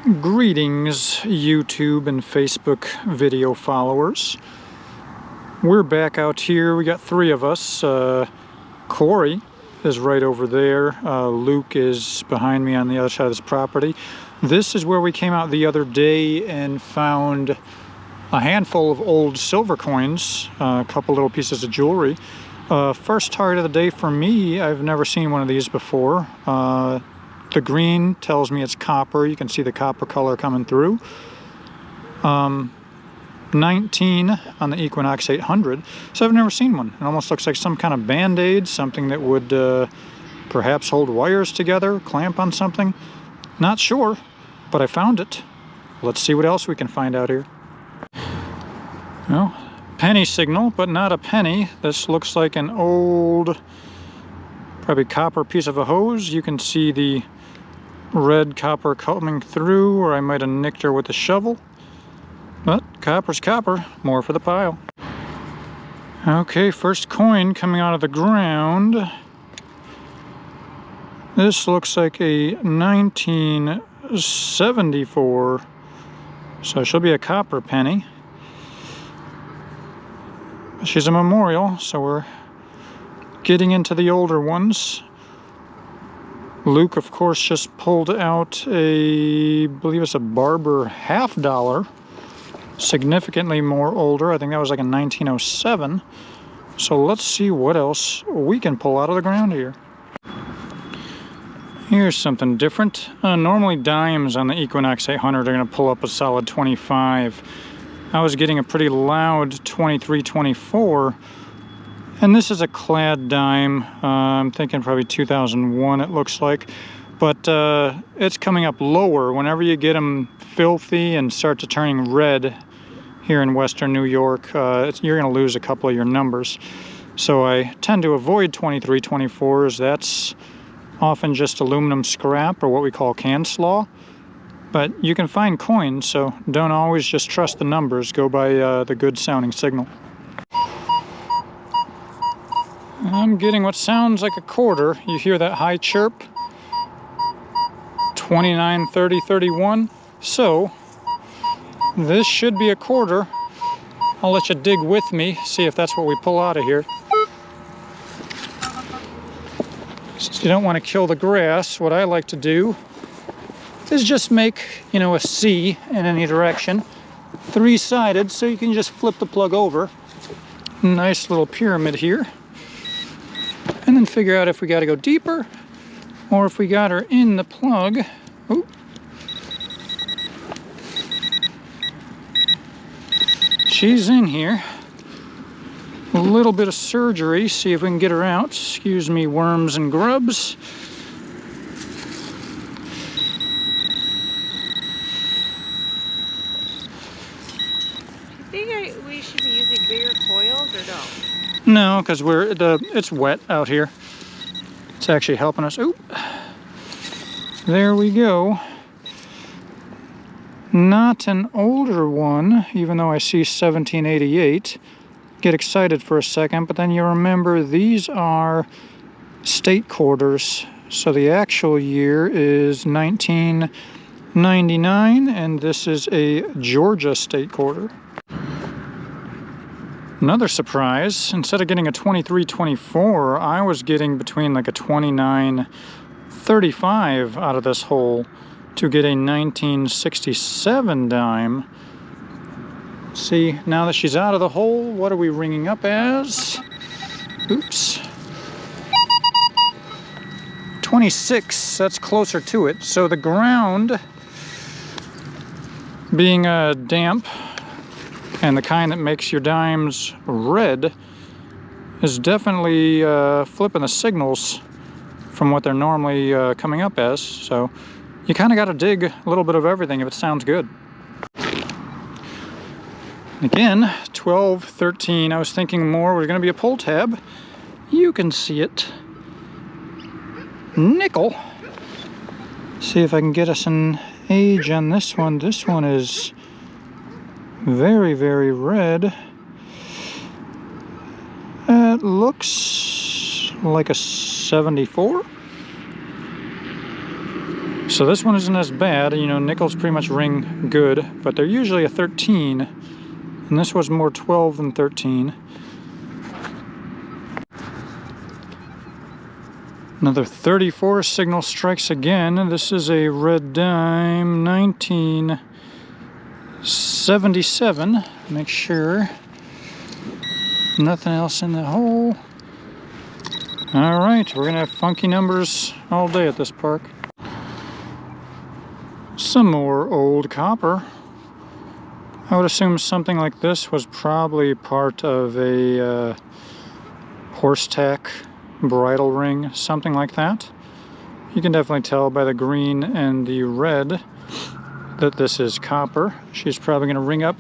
Greetings, YouTube and Facebook video followers. We're back out here. We got three of us. Corey is right over there. Luke is behind me on the other side of this property. This is where we came out the other day and found a handful of old silver coins, a couple little pieces of jewelry. First target of the day for me. I've never seen one of these before. The green tells me it's copper. You can see the copper color coming through. 19 on the Equinox 800. So I've never seen one. It almost looks like some kind of band-aid, something that would perhaps hold wires together, clamp on something. Not sure, but I found it. Let's see what else we can find out here. Well, penny signal, but not a penny. This looks like an old, probably copper piece of a hose. You can see the red copper coming through, or I might have nicked her with a shovel. But copper's copper, more for the pile. Okay, first coin coming out of the ground. This looks like a 1974, so she'll be a copper penny. She's a memorial, so we're getting into the older ones. Luke, of course, just pulled out I believe it's a Barber $50, significantly more older. I think that was like a 1907. So let's see what else we can pull out of the ground here. Here's something different. Normally dimes on the Equinox 800 are going to pull up a solid 25. I was getting a pretty loud 23, 24. And this is a clad dime. I'm thinking probably 2001 it looks like. But it's coming up lower. Whenever you get them filthy and start to turning red here in western New York, you're going to lose a couple of your numbers. So I tend to avoid 23, 24s. That's often just aluminum scrap, or what we call can slaw. But you can find coins, so don't always just trust the numbers. Go by the good sounding signal. I'm getting what sounds like a quarter. You hear that high chirp? 29, 30, 31. So this should be a quarter. I'll let you dig with me, see if that's what we pull out of here. Since you don't want to kill the grass, what I like to do is just make, a C in any direction, three-sided, so you can just flip the plug over. Nice little pyramid here. And then figure out if we got to go deeper or if we got her in the plug. Ooh. She's in here. A little bit of surgery, see if we can get her out. Excuse me, worms and grubs. Do you think we should be using bigger coils or no? No, because it's wet out here. It's actually helping us. Oop. There we go. Not an older one, even though I see 1788. Get excited for a second, but then you remember these are state quarters. So the actual year is 1999, and this is a Georgia state quarter. Another surprise, instead of getting a 23-24, I was getting between like a 29-35 out of this hole to get a 1967 dime. See, now that she's out of the hole, what are we ringing up as? Oops. 26, that's closer to it. So the ground being damp, and the kind that makes your dimes red, is definitely flipping the signals from what they're normally coming up as. So you kind of got to dig a little bit of everything if it sounds good. Again, 12, 13. I was thinking more was going to be a pull tab. You can see it. Nickel. See if I can get us an age on this one. This one is very, very red. It looks like a 74. So this one isn't as bad. You know, nickels pretty much ring good, but they're usually a 13. And this was more 12 than 13. Another 34 signal strikes again. This is a red dime, 1977. Make sure. Nothing else in the hole. Alright, we're going to have funky numbers all day at this park. Some more old copper. I would assume something like this was probably part of a horse tack bridle ring, something like that. You can definitely tell by the green and the red that this is copper. She's probably going to ring up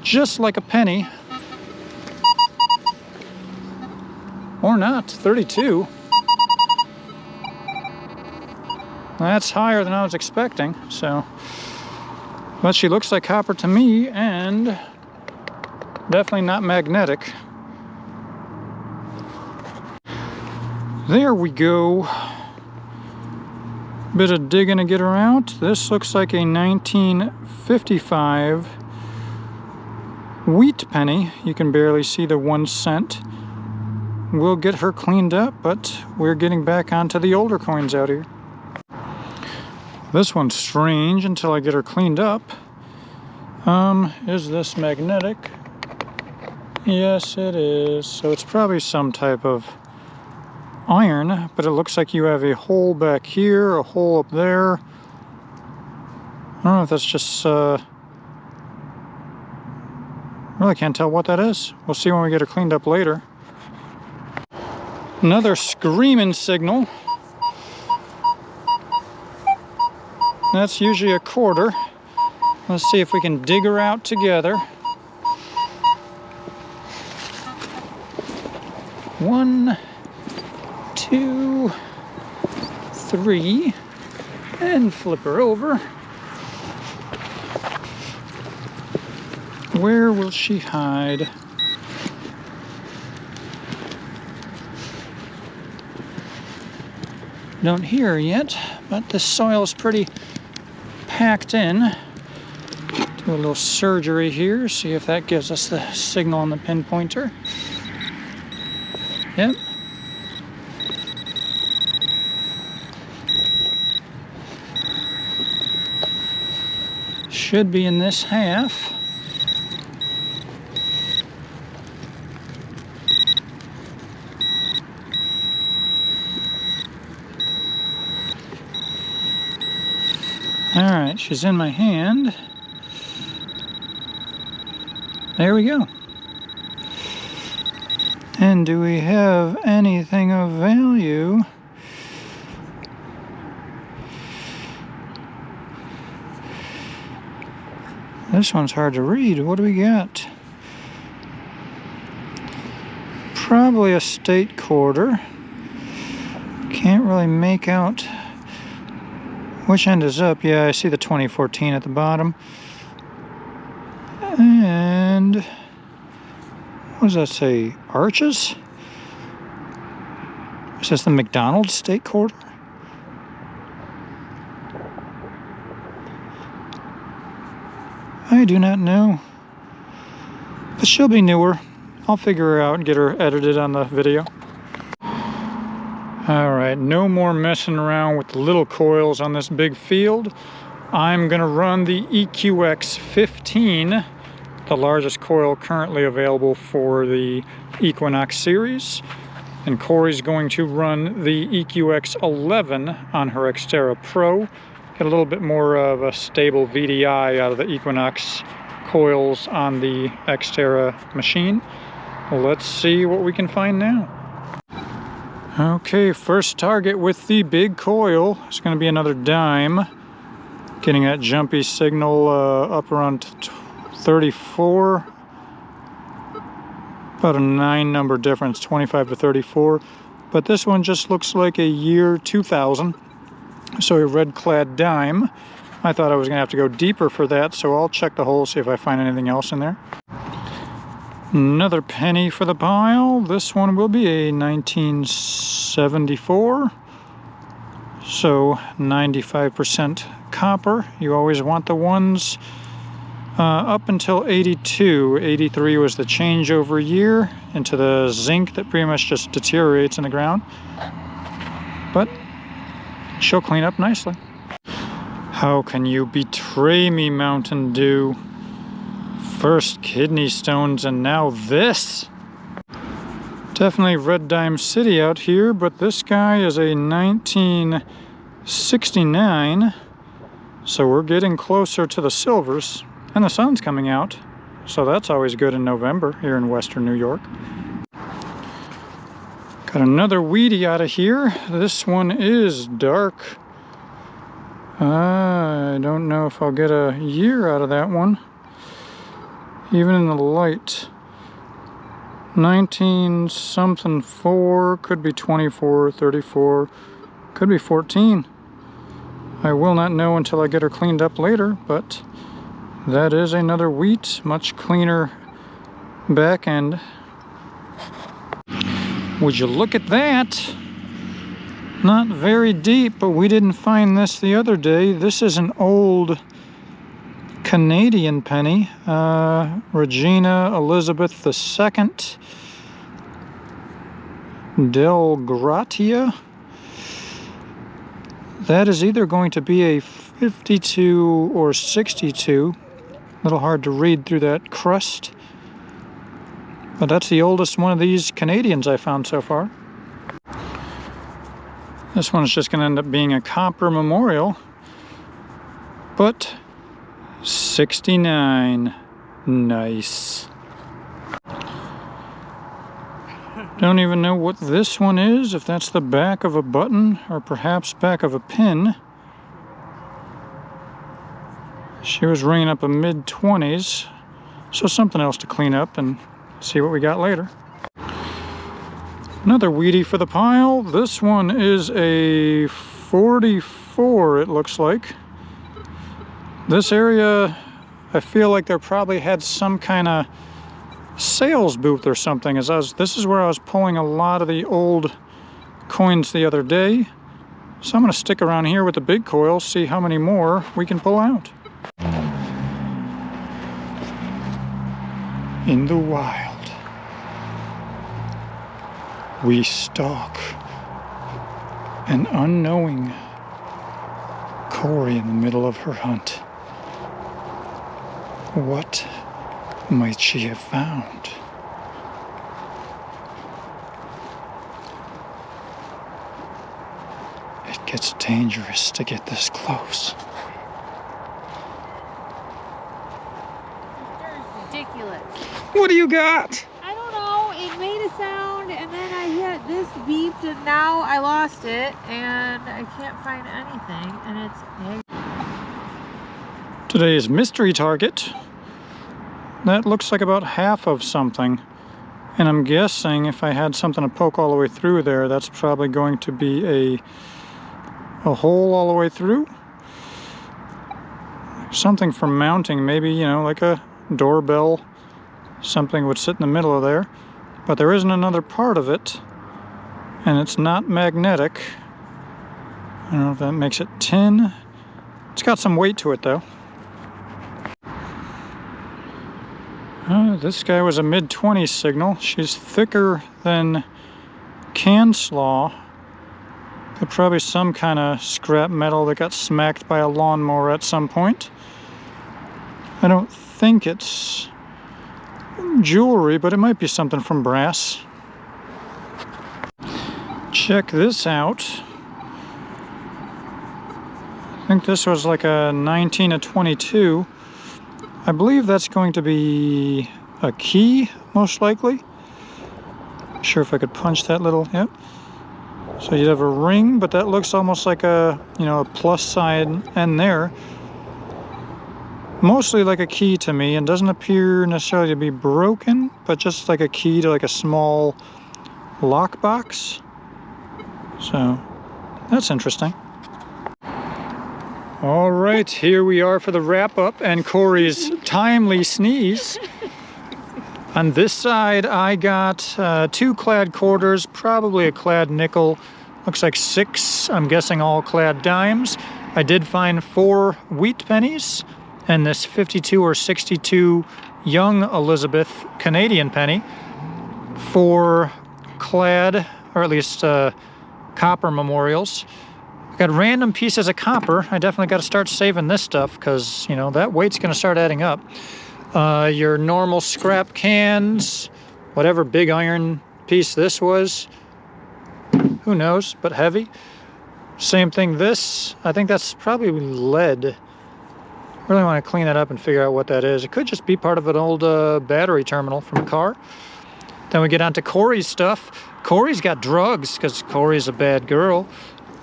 just like a penny. Or not, 32. That's higher than I was expecting, so. But she looks like copper to me, and definitely not magnetic. There we go. Bit of digging to get her out. This looks like a 1955 wheat penny. You can barely see the 1 cent. We'll get her cleaned up, but we're getting back onto the older coins out here. This one's strange until I get her cleaned up. Is this magnetic? Yes, it is. So it's probably some type of iron, but it looks like you have a hole back here, a hole up there. I don't know if that's just, really can't tell what that is. We'll see when we get her cleaned up later. Another screaming signal. That's usually a quarter. Let's see if we can dig her out together. 1, 2, 3, and flip her over. Where will she hide? Don't hear her yet, but the soil is pretty packed in. Do a little surgery here, see if that gives us the signal on the pinpointer. Yep. Should be in this half. Alright, she's in my hand. There we go. And do we have anything of value? This one's hard to read. What do we got? Probably a state quarter. Can't really make out which end is up. Yeah, I see the 2014 at the bottom. And what does that say? Arches? Is this the McDonald's state quarter? I do not know. But she'll be newer. I'll figure her out and get her edited on the video. Alright, no more messing around with the little coils on this big field. I'm going to run the EQX 15, the largest coil currently available for the Equinox series. And Corey's going to run the EQX 11 on her Xterra Pro. Get a little bit more of a stable VDI out of the Equinox coils on the Xterra machine. Let's see what we can find now. Okay, first target with the big coil. It's going to be another dime. Getting that jumpy signal up around 34. About a 9 number difference, 25 to 34. But this one just looks like a year 2000. So a red clad dime. I thought I was going to have to go deeper for that, so I'll check the hole, see if I find anything else in there. Another penny for the pile. This one will be a 1974. So 95% copper. You always want the ones up until 82. 83 was the changeover year into the zinc that pretty much just deteriorates in the ground. But she'll clean up nicely. How can you betray me, Mountain Dew? First kidney stones and now this? Definitely Red Dime City out here, but this guy is a 1969, so we're getting closer to the silvers, and the sun's coming out, so that's always good in November here in Western New York. Got another weedy out of here. This one is dark. I don't know if I'll get a year out of that one, even in the light. 19 something 4, could be 24, 34, could be 14. I will not know until I get her cleaned up later, but that is another wheat, much cleaner back end. Would you look at that? Not very deep, but we didn't find this the other day. This is an old Canadian penny, Regina Elizabeth II, Del Gratia. That is either going to be a 52 or 62. A little hard to read through that crust. But that's the oldest one of these Canadians I found so far. This one's just going to end up being a copper memorial. But 69. Nice. Don't even know what this one is, if that's the back of a button or perhaps back of a pin. She was ringing up a mid-20s, so something else to clean up and see what we got later. Another weedy for the pile. This one is a 44, it looks like. This area, I feel like there probably had some kind of sales booth or something. This is where I was pulling a lot of the old coins the other day. So I'm going to stick around here with the big coil, see how many more we can pull out. In the wild, we stalk an unknowing Corey in the middle of her hunt. What might she have found? It gets dangerous to get this close. Ridiculous. What do you got? I don't know. It made a sound, and then I hit this beeped, and now I lost it, and I can't find anything, and it's... Today's mystery target. That looks like about half of something. And I'm guessing if I had something to poke all the way through there, that's probably going to be a hole all the way through. Something for mounting, maybe, you know, like a doorbell. Something would sit in the middle of there. But there isn't another part of it. And it's not magnetic. I don't know if that makes it tin. It's got some weight to it, though. This guy was a mid-20s signal. She's thicker than can slaw. Probably some kind of scrap metal that got smacked by a lawnmower at some point. I don't think it's jewelry, but it might be something from brass. Check this out. I think this was like a 19 to 22. I believe that's going to be a key, most likely. Not sure if I could punch that little, yep. So you'd have a ring, but that looks almost like a, you know, a plus sign end there. Mostly like a key to me, and doesn't appear necessarily to be broken, but just like a key to like a small lockbox. So that's interesting. All right, here we are for the wrap-up and Corey's timely sneeze. On this side, I got 2 clad quarters, probably a clad nickel, Looks like 6, I'm guessing all clad dimes. I did find 4 wheat pennies and this 52 or 62 young Elizabeth Canadian penny. 4 clad, or at least copper memorials. Got random pieces of copper. I definitely got to start saving this stuff because, you know, that weight's going to start adding up. Your normal scrap cans, whatever big iron piece this was. Who knows, but heavy. Same thing this. I think that's probably lead. Really want to clean that up and figure out what that is. It could just be part of an old battery terminal from a car. Then we get on to Corey's stuff. Corey's got drugs because Corey's a bad girl.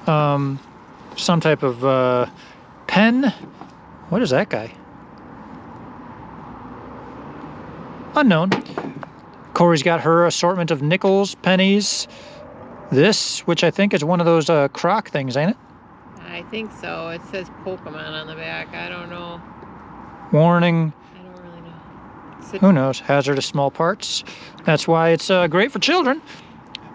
Some type of pen. What is that guy? Unknown. Corey's got her assortment of nickels, pennies. This, which I think is one of those croc things, ain't it? I think so. It says Pokemon on the back. I don't know. Warning. I don't really know. Who knows? Hazardous small parts. That's why it's great for children.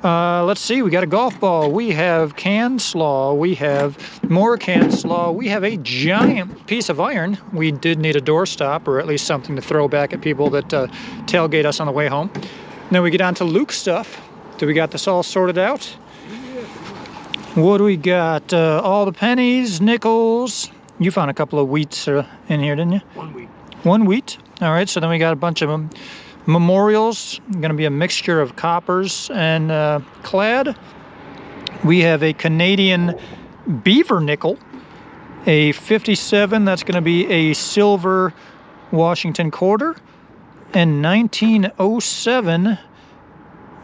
Let's see, we got a golf ball, we have canned slaw, we have more canned slaw, we have a giant piece of iron. We did need a doorstop, or at least something to throw back at people that tailgate us on the way home. Then we get on to Luke's stuff. Do we got this all sorted out? What do we got? All the pennies, nickels. You found a couple of wheats in here, didn't you? 1 wheat. 1 wheat. All right, so then we got a bunch of them. Memorials, going to be a mixture of coppers and clad. We have a Canadian beaver nickel, a 57, that's going to be a silver Washington quarter, and 1907,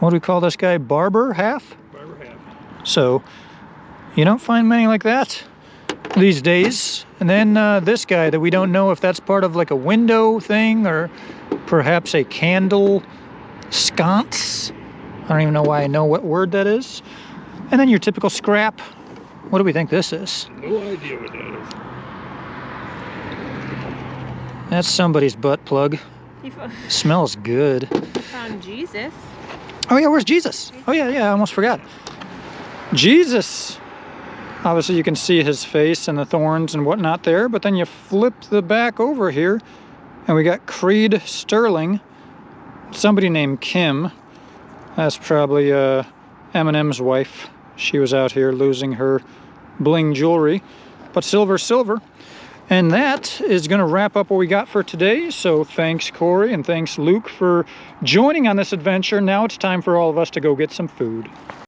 what do we call this guy, barber half? Barber half. So you don't find many like that these days. And then this guy that we don't know if that's part of like a window thing or perhaps a candle sconce. I don't even know why I know what word that is. And then your typical scrap. What do we think this is? No idea what that is. That's somebody's butt plug. Smells good. Found Jesus. Oh yeah, where's Jesus? Oh yeah, I almost forgot. Jesus. Obviously you can see his face and the thorns and whatnot there, but then you flip the back over here and we got Creed Sterling, somebody named Kim. That's probably Eminem's wife. She was out here losing her bling jewelry, but silver. And that is going to wrap up what we got for today. So thanks Corey and thanks Luke for joining on this adventure. Now it's time for all of us to go get some food.